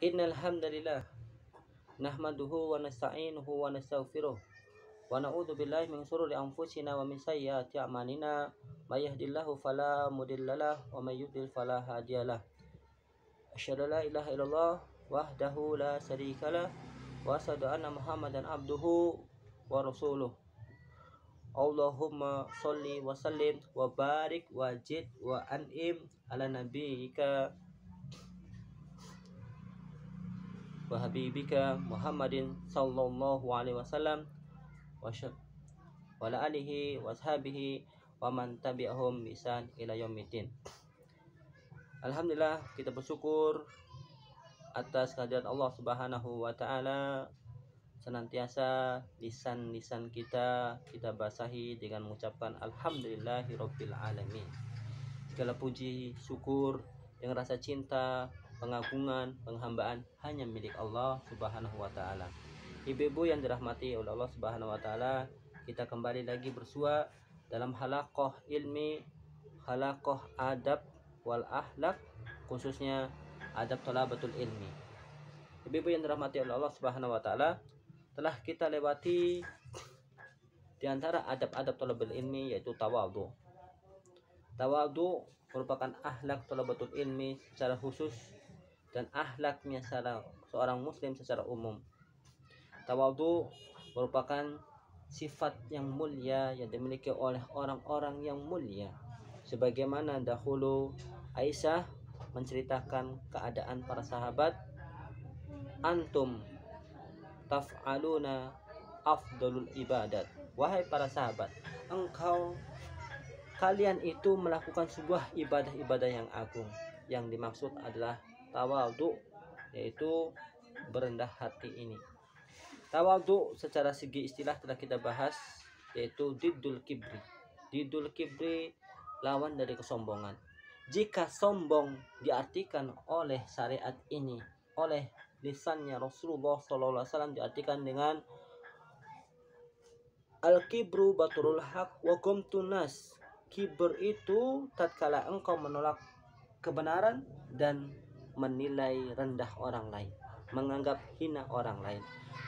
Innal hamdalillah nahmaduhu wa nasta'inuhu wa nastaghfiruh wa na'udzu billahi min shururi anfusina wa min sayyiati a'malina may yahdihillahu fala mudhillalah wa may yudhlil fala hadiyalah. Asyhadu an la ilaha illallah wahdahu la syarikalah wa asyhadu anna Muhammadan abduhu wa rasuluh. Allahumma sholli wa sallim wa barik wa jid wa an'im ala nabiyyika wa habibika Muhammadin sallallahu alaihi wasallam wa ala alihi wa ashabihi wa man tabi'ahum bi ihsan ila yaumiddin. Alhamdulillah, kita bersyukur atas kehadiran Allah Subhanahu wa taala. Senantiasa lisan-lisan kita basahi dengan mengucapkan alhamdulillahirabbil alamin. Segala puji, syukur dengan rasa cinta, pengagungan, penghambaan hanya milik Allah Subhanahu wa taala. Ibu-ibu yang dirahmati oleh Allah Subhanahu wa taala, kita kembali lagi bersua dalam halaqah ilmi, halaqah adab wal akhlak, khususnya adab thalabatul ilmi. Ibu-ibu yang dirahmati oleh Allah Subhanahu wa taala, telah kita lewati di antara adab-adab thalabul ilmi yaitu tawadhu. Tawadhu merupakan akhlak thalabatul ilmi secara khusus dan akhlaknya seorang muslim secara umum. Tawadhu merupakan sifat yang mulia yang dimiliki oleh orang-orang yang mulia. Sebagaimana dahulu Aisyah menceritakan keadaan para sahabat, antum taf'aluna afdalul ibadat. Wahai para sahabat, kalian itu melakukan sebuah ibadah-ibadah yang agung. Yang dimaksud adalah tawadhu, yaitu berendah hati ini. Tawadhu secara segi istilah telah kita bahas, yaitu diddul kibri. Diddul kibri lawan dari kesombongan. Jika sombong diartikan oleh syariat ini, oleh lisannya Rasulullah SAW, diartikan dengan al-kibru baturul haq wa ghamtun nas. Kibr itu tatkala engkau menolak kebenaran dan menilai rendah orang lain, menganggap hina orang lain.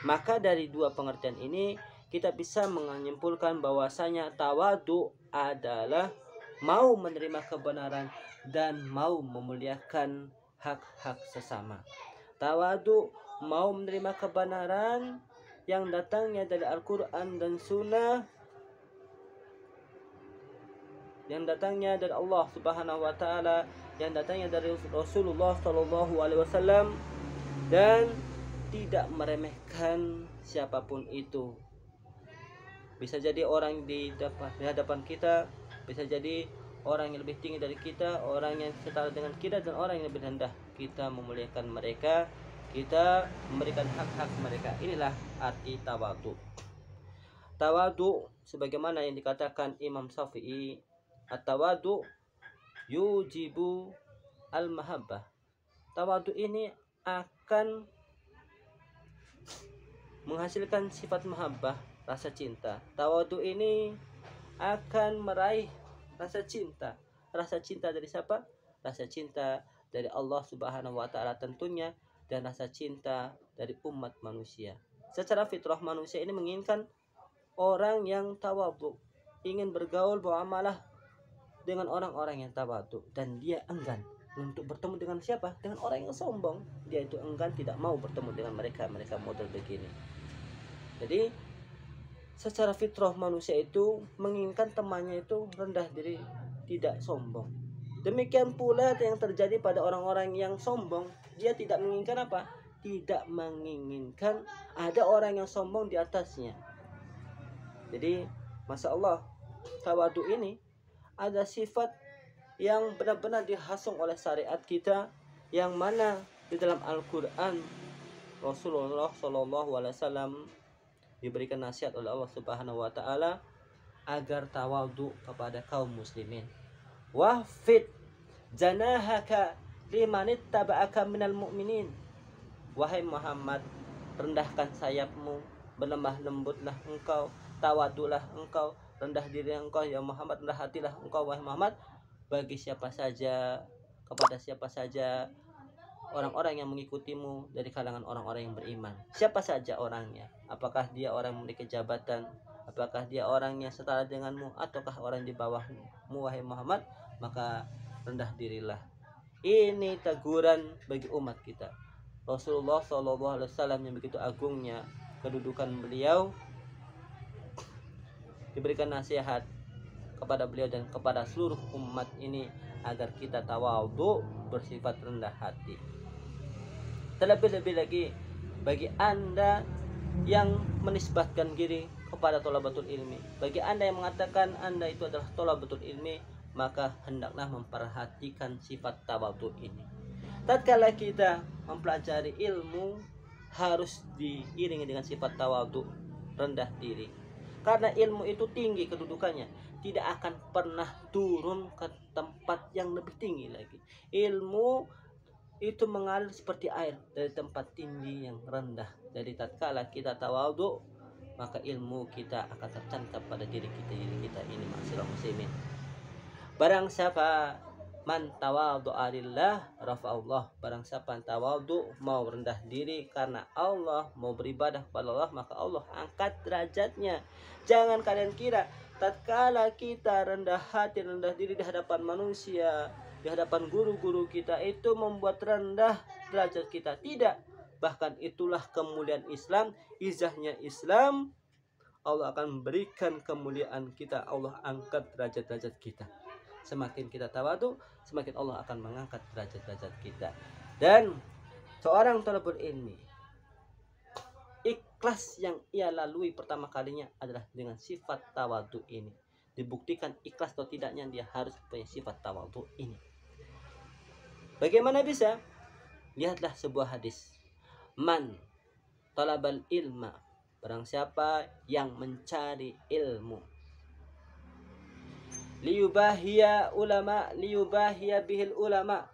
Maka dari dua pengertian ini kita bisa menyimpulkan bahwasanya tawadhu adalah mau menerima kebenaran dan mau memuliakan hak-hak sesama. Tawadhu mau menerima kebenaran yang datangnya dari Al-Quran dan Sunnah, yang datangnya dari Allah Subhanahu wa taala, yang datangnya dari Rasulullah sallallahu alaihi wasallam, dan tidak meremehkan siapapun itu. Bisa jadi orang di hadapan kita, bisa jadi orang yang lebih tinggi dari kita, orang yang setara dengan kita, dan orang yang lebih rendah. Kita memuliakan mereka, kita memberikan hak-hak mereka. Inilah arti tawadhu. Tawadhu sebagaimana yang dikatakan Imam Syafi'i, at-tawadhu yujibu al-mahabbah. Tawadhu ini akan menghasilkan sifat mahabbah, rasa cinta. Tawadhu ini akan meraih rasa cinta. Rasa cinta dari siapa? Rasa cinta dari Allah Subhanahu wa taala tentunya, dan rasa cinta dari umat manusia. Secara fitrah manusia ini menginginkan orang yang tawadhu, ingin bergaul beramalah dengan orang-orang yang tawadhu, dan dia enggan untuk bertemu dengan siapa? Dengan orang yang sombong. Dia itu enggan, tidak mau bertemu dengan mereka model begini. Jadi secara fitrah manusia itu menginginkan temannya itu rendah diri, tidak sombong. Demikian pula yang terjadi pada orang-orang yang sombong. Dia tidak menginginkan apa? Tidak menginginkan ada orang yang sombong di atasnya. Jadi, Masya Allah, tawadhu ini ada sifat yang benar-benar dihasung oleh syariat kita, yang mana di dalam Al-Quran Rasulullah SAW diberikan nasihat oleh Allah Subhanahu wa taala agar tawadhu kepada kaum muslimin. Wahfid janahaka limanittaba'aka minal mu'minin. Wahai Muhammad, rendahkan sayapmu, berlemah lembutlah engkau, tawadhulah engkau, rendah diri engkau ya Muhammad, rendah hatilah engkau wahai Muhammad bagi siapa saja, kepada siapa saja orang-orang yang mengikutimu dari kalangan orang-orang yang beriman. Siapa saja orangnya, apakah dia orang memiliki jabatan, apakah dia orang yang setara denganmu, ataukah orang di bawahmu, wahai Muhammad, maka rendah dirilah. Ini teguran bagi umat kita. Rasulullah SAW yang begitu agungnya kedudukan beliau, diberikan nasihat kepada beliau dan kepada seluruh umat ini agar kita tawadhu, bersifat rendah hati. Terlebih-lebih lagi bagi Anda yang menisbatkan diri kepada thalabatul ilmi, bagi Anda yang mengatakan Anda itu adalah thalabatul ilmi, maka hendaklah memperhatikan sifat tawadhu ini. Tatkala kita mempelajari ilmu, harus diiringi dengan sifat tawadhu, rendah diri. Karena ilmu itu tinggi kedudukannya, tidak akan pernah turun ke tempat yang lebih tinggi lagi. Ilmu itu mengalir seperti air dari tempat tinggi yang rendah. Jadi tatkala kita tawadhu, maka ilmu kita akan tercatat pada diri kita ini, ma'asyiral muslimin. Barang siapa man tawadhu'a lillah rafa'allah, barang siapa tawadhu, mau rendah diri karena Allah, mau beribadah kepada Allah, maka Allah angkat derajatnya. Jangan kalian kira tatkala kita rendah hati, rendah diri di hadapan manusia, di hadapan guru-guru kita, itu membuat rendah derajat kita. Tidak. Bahkan itulah kemuliaan Islam, izahnya Islam. Allah akan memberikan kemuliaan kita, Allah angkat derajat-derajat kita. Semakin kita tawadhu, semakin Allah akan mengangkat derajat-derajat kita. Dan seorang thalabul ilmi, ikhlas yang ia lalui pertama kalinya adalah dengan sifat tawadhu ini. Dibuktikan ikhlas atau tidaknya, dia harus punya sifat tawadhu ini. Bagaimana bisa? Lihatlah sebuah hadis. Man talabal ilma, barang siapa yang mencari ilmu, liyubahiya bihil ulama,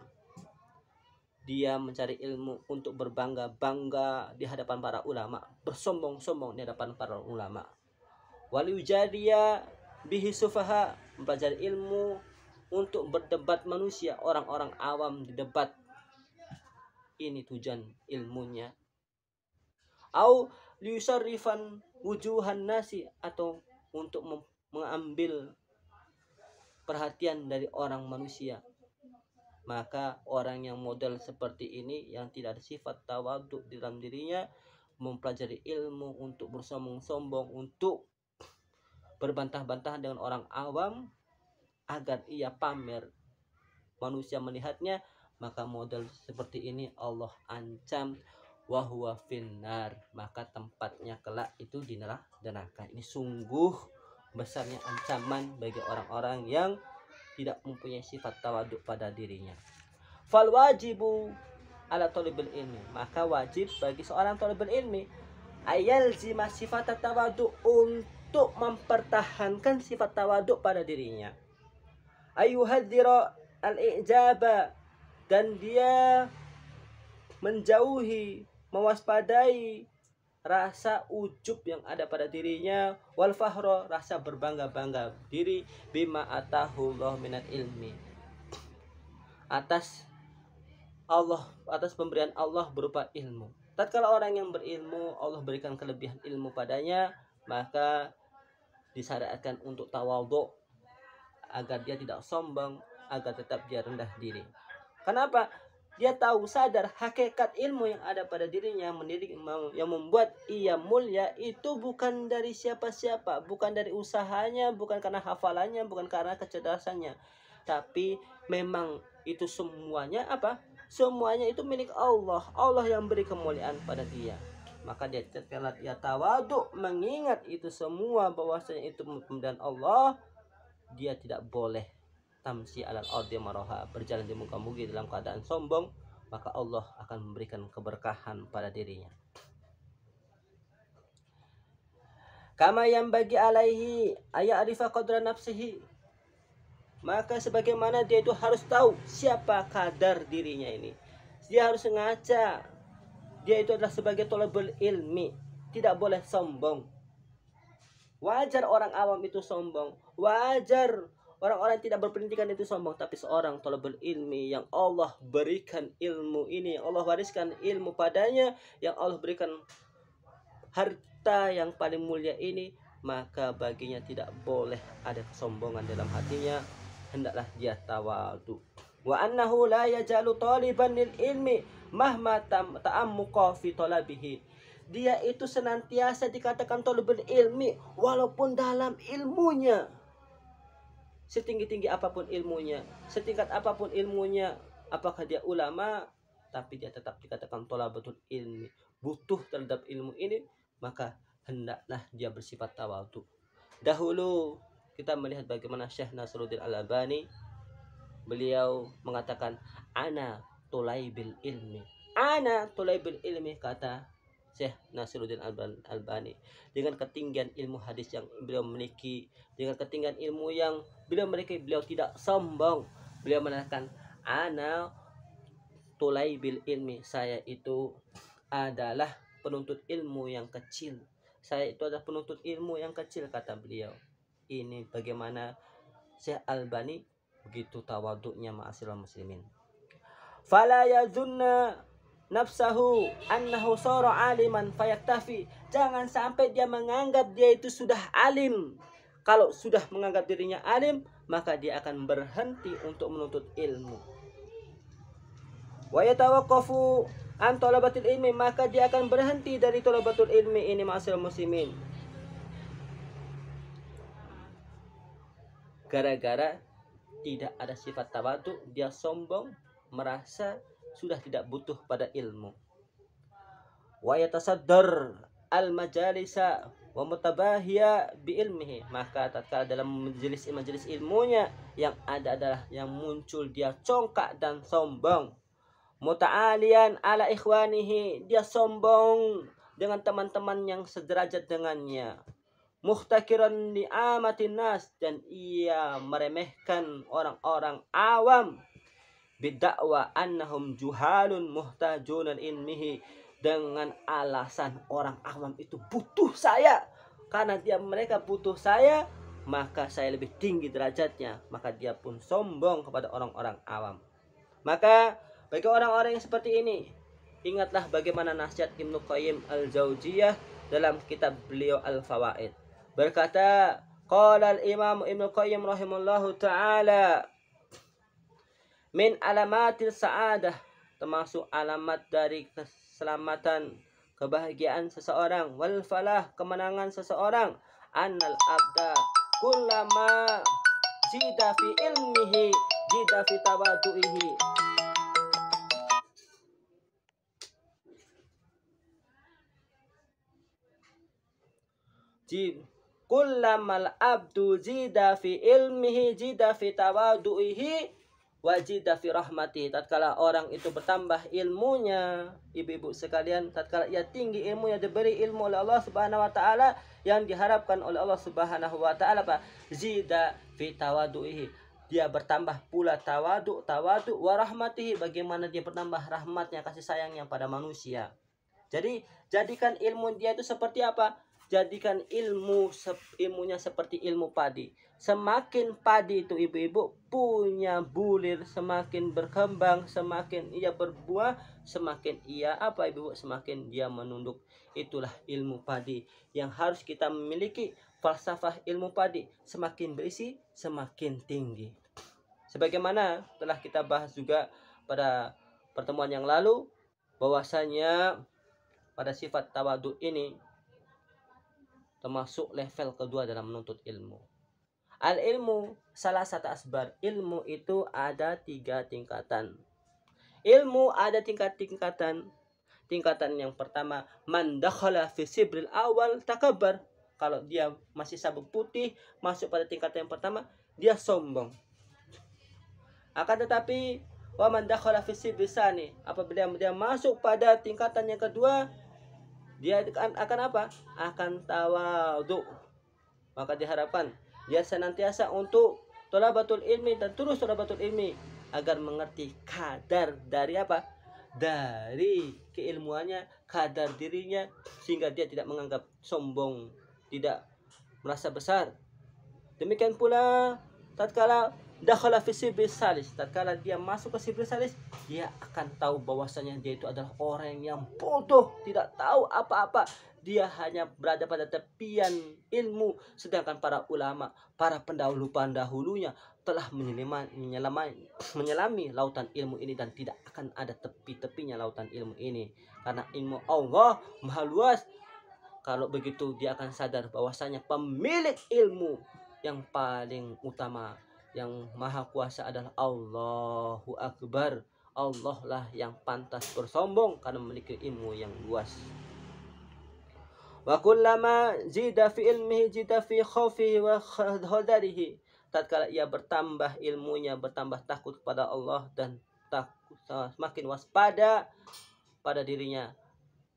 dia mencari ilmu untuk berbangga-bangga di hadapan para ulama, bersombong-sombong di hadapan para ulama. Waliyujadiya bihi sufaha, mempelajari ilmu untuk berdebat manusia, orang-orang awam didebat. Ini tujuan ilmunya. Au liyusarrifan wujuhan nasi, atau untuk mengambil perhatian dari orang manusia. Maka orang yang model seperti ini, yang tidak ada sifat tawadhu di dalam dirinya, mempelajari ilmu untuk bersombong-sombong, untuk berbantah-bantahan dengan orang awam agar ia pamer, manusia melihatnya, maka model seperti ini Allah ancam, wahwa finnar, maka tempatnya kelak itu di neraka. Ini sungguh besarnya ancaman bagi orang-orang yang tidak mempunyai sifat tawadhu pada dirinya. Fal wajibu ala thalibil ilmi, maka wajib bagi seorang thalibul ilmi ayalzima sifat tawadhu, untuk mempertahankan sifat tawadhu pada dirinya. Ayuhadzira al-ijaba, dan dia menjauhi, mewaspadai rasa ujub yang ada pada dirinya, wal fakhra, rasa berbangga-bangga diri, bima atahu Allah minal ilmi, atas pemberian Allah berupa ilmu. Tatkala orang yang berilmu, Allah berikan kelebihan ilmu padanya, maka disyariatkan untuk tawadhu, agar dia tidak sombong, agar tetap dia rendah diri. Kenapa? Dia tahu, sadar hakikat ilmu yang ada pada dirinya, yang membuat ia mulia itu bukan dari siapa-siapa, bukan dari usahanya, bukan karena hafalannya, bukan karena kecerdasannya, tapi memang itu semuanya apa? Semuanya itu milik Allah. Allah yang beri kemuliaan pada dia. Maka dia tatkala dia tawadhu, mengingat itu semua bahwasanya itu pemberian Allah, dia tidak boleh tamsi alal ardi maraha, berjalan di muka bumi dalam keadaan sombong, maka Allah akan memberikan keberkahan pada dirinya. Kama yang bagi alaihi aya'rifa qadra nafsihi, maka sebagaimana dia itu harus tahu siapa kadar dirinya ini. Dia harus ngaca, dia itu adalah sebagai thalabul ilmi, tidak boleh sombong. Wajar orang awam itu sombong, wajar Orang-orang yang tidak berpendidikan itu sombong, tapi seorang thalibul ilmi yang Allah berikan ilmu ini, yang Allah wariskan ilmu padanya, yang Allah berikan harta yang paling mulia ini, maka baginya tidak boleh ada kesombongan dalam hatinya, hendaklah dia tawadu. Wa annahu la yajalu taliban lil ilmi mahma ta'ammuqa fi talabihi. Dia itu senantiasa dikatakan thalibul ilmi walaupun dalam ilmunya, setinggi-tinggi apapun ilmunya, setingkat apapun ilmunya, apakah dia ulama, tapi dia tetap dikatakan thalabatul ilmi, butuh terhadap ilmu ini, maka hendaklah dia bersifat tawadhu. Dahulu kita melihat bagaimana Syekh Nasruddin Al-Albani, beliau mengatakan ana tulaibil ilmi. Ana tulaibil ilmi, kata Syekh Nasruddin Albani, dengan ketinggian ilmu hadis yang beliau miliki, dengan ketinggian ilmu yang beliau miliki, beliau tidak sombong. Beliau mengatakan ana tulaibil ilmi, saya itu adalah penuntut ilmu yang kecil. Saya itu adalah penuntut ilmu yang kecil, kata beliau. Ini bagaimana Syekh Albani begitu tawaduknya, ma'asyiral muslimin. Fala yazunna nafsahu annahu sara aliman fayaktafi. Jangan sampai dia menganggap dia itu sudah alim. Kalau sudah menganggap dirinya alim, maka dia akan berhenti untuk menuntut ilmu. Wa yatawaqqafu an talabatil ilmi, maka dia akan berhenti dari talabatul ilmi ini, ma'asyiral muslimin. Gara-gara tidak ada sifat tawadhu, dia sombong, merasa sudah tidak butuh pada ilmu. Wa yatasaddar al majalisa wa mutabahiya bi ilmihi, maka tatkala dalam majelis ilmunya yang ada adalah yang muncul dia congkak dan sombong. Muta'alian ala ikhwanihi, dia sombong dengan teman-teman yang sederajat dengannya. Muhtakiran li amatin nas, dan ia meremehkan orang-orang awam. Bidakwa annahum juhalun muhtajun ilmihi, dengan alasan orang awam itu butuh saya, karena mereka butuh saya, maka saya lebih tinggi derajatnya, maka dia pun sombong kepada orang-orang awam. Maka bagi orang-orang yang seperti ini, ingatlah bagaimana nasihat Ibnu Qayyim Al-Jauziyah dalam kitab beliau Al-Fawaid. Berkata, qala al-Imam Ibnu Qayyim rahimahullahu ta'ala, min alamatil sa'adah, termasuk alamat dari keselamatan, kebahagiaan seseorang, wal falah, kemenangan seseorang, annal abda kullama zida fi ilmihi zida fi tawadu'ihi. Kullamal abdu zida fi ilmihi zida fi tawadu'ihi wajida fi rahmati. Tatkala orang itu bertambah ilmunya, ibu-ibu sekalian, tatkala ia tinggi ilmunya, diberi ilmu oleh Allah Subhanahu wa taala yang diharapkan oleh Allah Subhanahu wa taala, Pak, zida fi tawadu'ihi, dia bertambah pula tawadu wa rahmatihi, bagaimana dia bertambah rahmatnya, kasih sayangnya pada manusia. Jadi jadikan ilmu dia itu seperti apa? Jadikan ilmunya seperti ilmu padi. Semakin padi itu, ibu-ibu, punya bulir, semakin berkembang, semakin ia berbuah, semakin ia ibu-ibu, semakin dia menunduk. Itulah ilmu padi yang harus kita miliki. Falsafah ilmu padi, semakin berisi semakin tinggi. Sebagaimana telah kita bahas juga pada pertemuan yang lalu, bahwasanya pada sifat tawadhu ini termasuk level kedua dalam menuntut ilmu. Al-ilmu salah satu asbar. Ilmu itu ada 3 tingkatan. Ilmu ada tingkatan. Tingkatan yang pertama, man dakhala fi sibril awal takabbar. Kalau dia masih sabuk putih, masuk pada tingkatan yang pertama, dia sombong. Akan tetapi, wa man dakhala fi sibril sani, apabila dia masuk pada tingkatan yang kedua, dia akan apa? Akan tawadhu. Maka diharapkan dia senantiasa untuk thalabatul ilmi dan terus thalabatul ilmi agar mengerti kadar dari apa? Dari keilmuannya, kadar dirinya, sehingga dia tidak menganggap sombong, tidak merasa besar. Demikian pula tatkala dakhala fi sibris salis, tatkala dia masuk ke sibris salis, dia akan tahu bahwasanya dia itu adalah orang yang bodoh, tidak tahu apa-apa. Dia hanya berada pada tepian ilmu, sedangkan para ulama, para pendahulunya telah menyelami lautan ilmu ini, dan tidak akan ada tepi-tepinya lautan ilmu ini, karena ilmu Allah maha luas. Kalau begitu dia akan sadar bahwasanya pemilik ilmu yang paling utama, yang maha kuasa adalah Allahu Akbar. Allah lah yang pantas bersombong karena memiliki ilmu yang luas. Wa kullama zida fi ilmihi zida fi khaufihi wa hadarihi. Tatkala ia bertambah ilmunya, bertambah takut kepada Allah, dan semakin waspada pada dirinya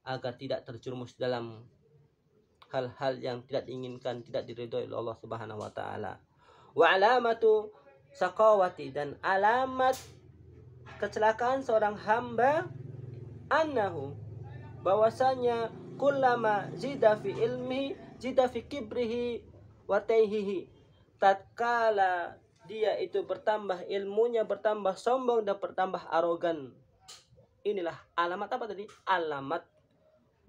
agar tidak terjerumus dalam hal-hal yang tidak diinginkan, tidak diridhoi oleh Allah Subhanahu wa taala. Wa alamatu saqawati, dan alamat kecelakaan seorang hamba, annahu, bahwasanya kullama zida fi ilmi zida fi kibrihi wa taihihi. Tatkala dia itu bertambah ilmunya, bertambah sombong dan bertambah arogan. Inilah alamat apa tadi? Alamat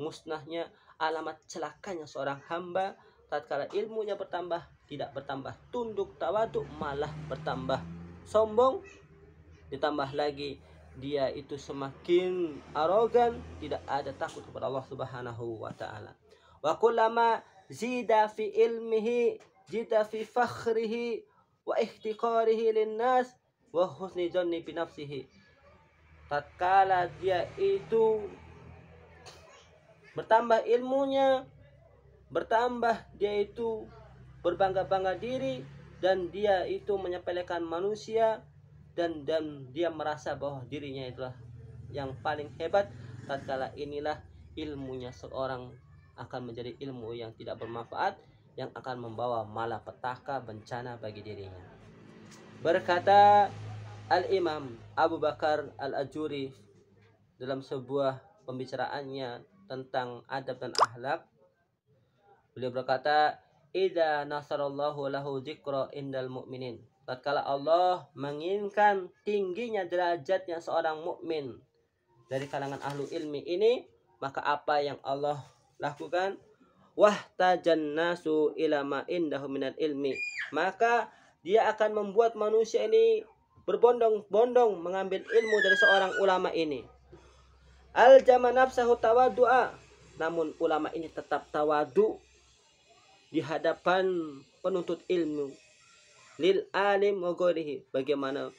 musnahnya, alamat celakanya seorang hamba tatkala ilmunya bertambah, tidak bertambah tunduk tawaduk, malah bertambah sombong. Ditambah lagi dia itu semakin arogan, tidak ada takut kepada Allah Subhanahu wa taala. Wa kullama zida fi ilmihi zida fi fakhrihi wa ihtiqarihi linnas wa husni dhanni bi nafsihi. Tatkala dia itu bertambah ilmunya, bertambah dia itu berbangga-bangga diri, dan dia itu menyepelekan manusia, dan dia merasa bahwa dirinya itulah yang paling hebat. Tatkala inilah ilmunya seorang akan menjadi ilmu yang tidak bermanfaat, yang akan membawa malapetaka, bencana bagi dirinya. Berkata Al-Imam Abu Bakar Al-Ajuri dalam sebuah pembicaraannya tentang adab dan akhlak, beliau berkata, idza nasarallahu lahu dzikra indal mu'minin. Tatkala Allah menginginkan tingginya derajatnya seorang mukmin dari kalangan ahlu ilmi ini, maka apa yang Allah lakukan? Wahtajan nasu ila ma indahu minal ilmi. Maka dia akan membuat manusia ini berbondong-bondong mengambil ilmu dari seorang ulama ini. Al-jama nafsahu tawadu'a. Namun ulama ini tetap tawadu di hadapan penuntut ilmu. Lil alim wa ghairihi. Bagaimana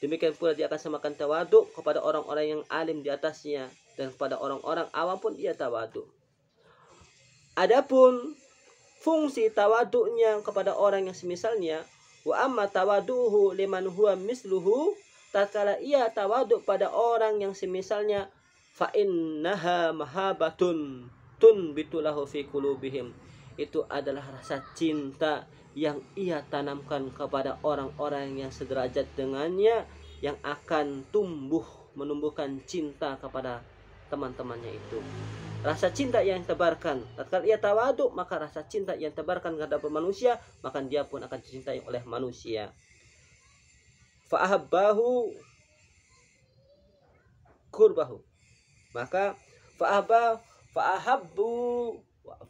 demikian pula dia akan semakin tawadu kepada orang-orang yang alim di atasnya, dan kepada orang-orang awam pun dia tawadu. Adapun fungsi tawadunya kepada orang yang semisalnya, wa amma tawaduhu liman huwa misluhu, tatkala ia tawadu pada orang yang semisalnya, fa innaha mahabatun tunbitu lahu fi qulubihim. Itu adalah rasa cinta yang ia tanamkan kepada orang-orang yang sederajat dengannya, yang akan menumbuhkan cinta kepada teman-temannya itu. Rasa cinta yang tebarkan tatkala ia tawadu, maka rasa cinta yang tebarkan kepada manusia, maka dia pun akan dicintai oleh manusia. Fa ahabbahu qurbahu. Maka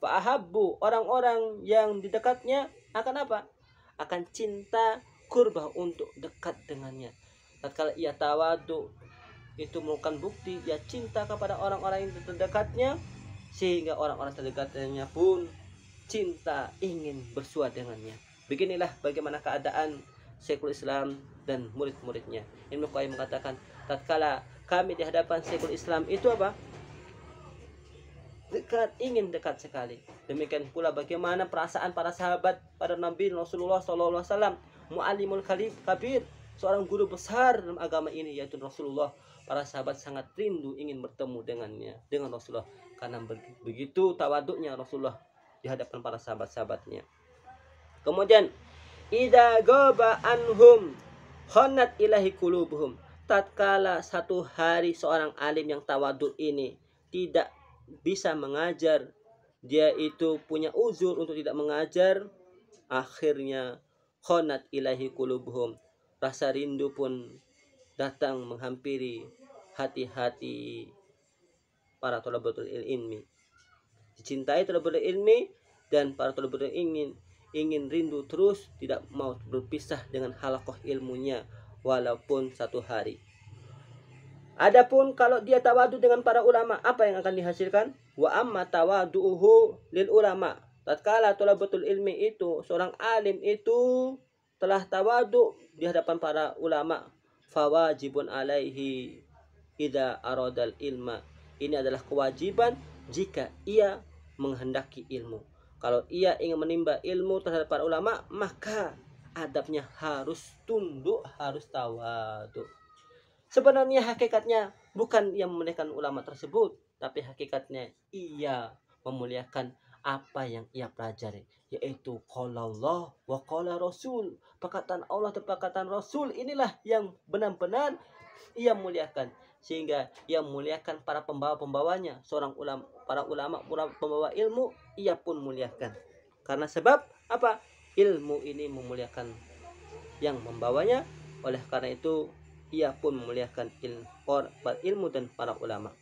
fa'ahabbu orang-orang yang di dekatnya akan apa? Akan cinta kurbah, untuk dekat dengannya. Tatkala ia tawadu, itu merupakan bukti dia cinta kepada orang-orang yang terdekatnya, sehingga orang-orang terdekatnya pun cinta ingin bersua dengannya. Beginilah bagaimana keadaan Syekhul Islam dan murid-muridnya. Ibnu Qayyim mengatakan, tatkala kami di hadapan Syekhul Islam itu apa? Dekat, ingin dekat sekali. Demikian pula bagaimana perasaan para sahabat pada Nabi Rasulullah SAW, mu'allimul kabir, seorang guru besar dalam agama ini, yaitu Rasulullah. Para sahabat sangat rindu ingin bertemu dengan Rasulullah, karena begitu tawaduknya Rasulullah di hadapan para sahabat-sahabatnya. Kemudian, idza ghaba anhum khanat ilahi qulubuhum. Tatkala satu hari seorang alim yang tawaduk ini tidak bisa mengajar, dia itu punya uzur untuk tidak mengajar, akhirnya khonat ilahi qulubuhum, rasa rindu pun datang menghampiri hati-hati para thalabatul ilmi. Dicintai thalabatul ilmi, dan para thalabatul ingin rindu terus, tidak mau berpisah dengan halaqah ilmunya walaupun satu hari. Adapun kalau dia tawadu dengan para ulama, apa yang akan dihasilkan? Wa amma tawadu'uhu lil ulama. Tatkala thalabatul ilmi itu, seorang alim itu telah tawadu di hadapan para ulama, fawajibun alaihi idza aradal ilma. Ini adalah kewajiban jika ia menghendaki ilmu. Kalau ia ingin menimba ilmu terhadap para ulama, maka adabnya harus tunduk, harus tawadu. Sebenarnya hakikatnya bukan ia memuliakan ulama tersebut, tapi hakikatnya ia memuliakan apa yang ia pelajari, yaitu qala Allah wa qala Rasul. Perkataan Allah dan perkataan Rasul inilah yang benar-benar ia muliakan, sehingga ia muliakan para pembawa-pembawanya. Para ulama pembawa ilmu ia pun muliakan. Karena sebab apa? Ilmu ini memuliakan yang membawanya. Oleh karena itu ia pun memuliakan ilmu dan para ulama.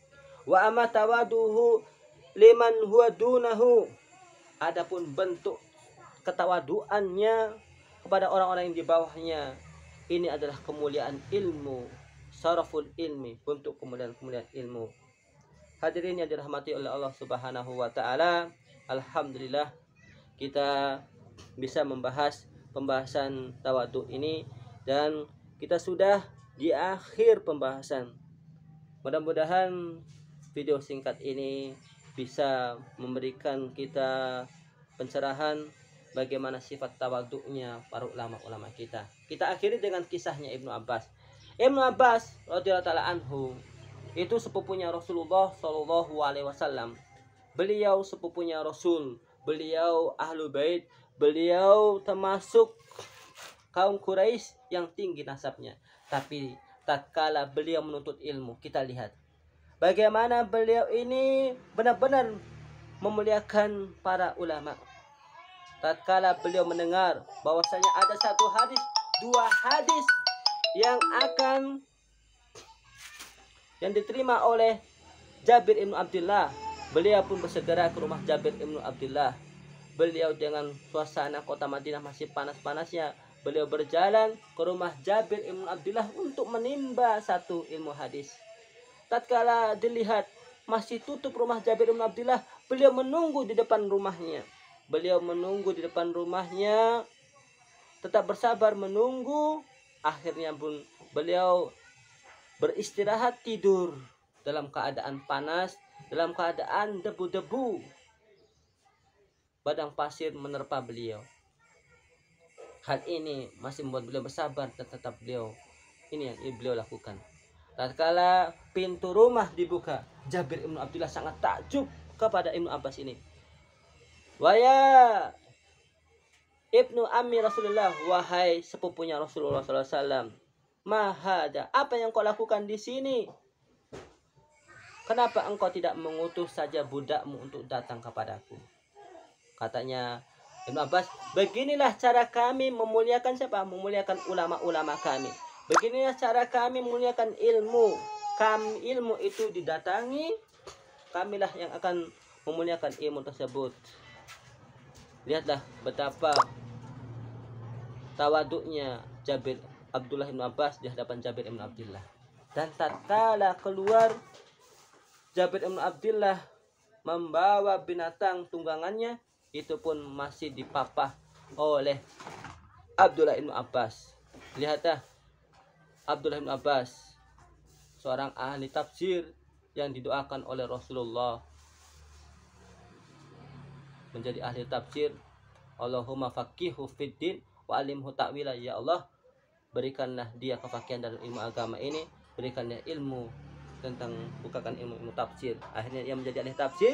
Wa amma tawaduhu liman huwa dunahu. Adapun bentuk ketawaduannya kepada orang-orang yang di bawahnya, ini adalah kemuliaan ilmu, syaraful ilmi, bentuk kemuliaan ilmu. Hadirin yang dirahmati oleh Allah Subhanahu wa taala, alhamdulillah kita bisa membahas pembahasan tawadu ini, dan kita sudah di akhir pembahasan. Mudah-mudahan video singkat ini bisa memberikan kita pencerahan bagaimana sifat tawaduknya para ulama-ulama kita. Kita akhiri dengan kisahnya Ibnu Abbas. Ibnu Abbas radhiyallahu taala anhu itu sepupunya Rasulullah Shallallahu alaihi wasallam. Beliau sepupunya Rasul, beliau ahlu bait, beliau termasuk kaum Quraisy yang tinggi nasabnya. Tapi tatkala beliau menuntut ilmu, kita lihat bagaimana beliau ini benar-benar memuliakan para ulama. Tatkala beliau mendengar bahwasanya ada satu hadis, dua hadis yang diterima oleh Jabir ibnu Abdullah, beliau pun bersegera ke rumah Jabir ibnu Abdullah. Beliau dengan suasana kota Madinah masih panas-panasnya, beliau berjalan ke rumah Jabir ibnu Abdullah untuk menimba satu ilmu hadis. Tatkala dilihat masih tutup rumah Jabir ibnu Abdullah, beliau menunggu di depan rumahnya. Tetap bersabar menunggu. Akhirnya pun beliau beristirahat, tidur dalam keadaan panas, dalam keadaan debu-debu. Padang pasir menerpa beliau. Hal ini masih membuat beliau bersabar, dan tetap ini yang beliau lakukan. Tatkala pintu rumah dibuka, Jabir ibnu Abdullah sangat takjub kepada Ibnu Abbas ini. Waya ibnu ammi Rasulullah, wahai sepupunya Rasulullah SAW, mahada, apa yang kau lakukan di sini? Kenapa engkau tidak mengutus saja budakmu untuk datang kepadaku? Katanya Ibnu Abbas, beginilah cara kami memuliakan siapa? Memuliakan ulama-ulama kami. Beginilah cara kami memuliakan ilmu. Ilmu itu didatangi, kamilah yang akan memuliakan ilmu tersebut. Lihatlah betapa tawaduknya Abdullah bin Abbas di hadapan Jabir bin Abdullah. Dan tatkala keluar Jabir bin Abdullah membawa binatang tunggangannya, itu pun masih dipapah oleh Abdullah bin Abbas. Lihatlah Abdullah bin Abbas, seorang ahli tafsir yang didoakan oleh Rasulullah menjadi ahli tafsir. Allahumma faqihu fiddin wa alimhu ta'wila. Ya Allah, berikanlah dia kefakihan dalam ilmu agama ini, berikanlah ilmu tentang bukakan ilmu tafsir. Akhirnya ia menjadi ahli tafsir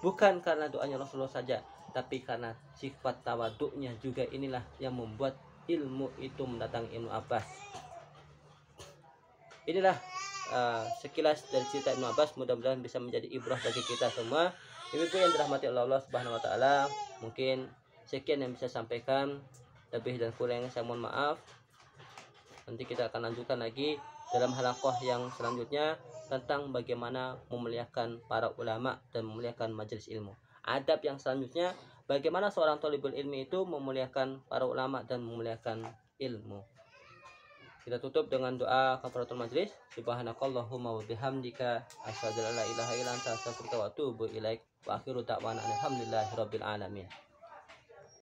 bukan karena doanya Rasulullah saja, tapi karena sifat tawaduknya juga. Inilah yang membuat ilmu itu mendatangi Ibnu Abbas. Inilah sekilas dari cerita Ibnu Abbas, mudah-mudahan bisa menjadi ibrah bagi kita semua. Ibu-ibu yang dirahmati oleh Allah Subhanahu wa taala, mungkin sekian yang bisa sampaikan. Lebih dan kurangnya saya mohon maaf. Nanti kita akan lanjutkan lagi dalam halaqah yang selanjutnya tentang bagaimana memuliakan para ulama dan memuliakan majelis ilmu. Adab yang selanjutnya, bagaimana seorang thalibul ilmi itu memuliakan para ulama dan memuliakan ilmu. Kita tutup dengan doa kafaratul majlis. Subhanakallahumma wa bihamdika asyhadu an la ilaha illa anta astaghfiruka wa atubu ilaik. Wa akhiru da'wana alhamdulillahirabbil alamin.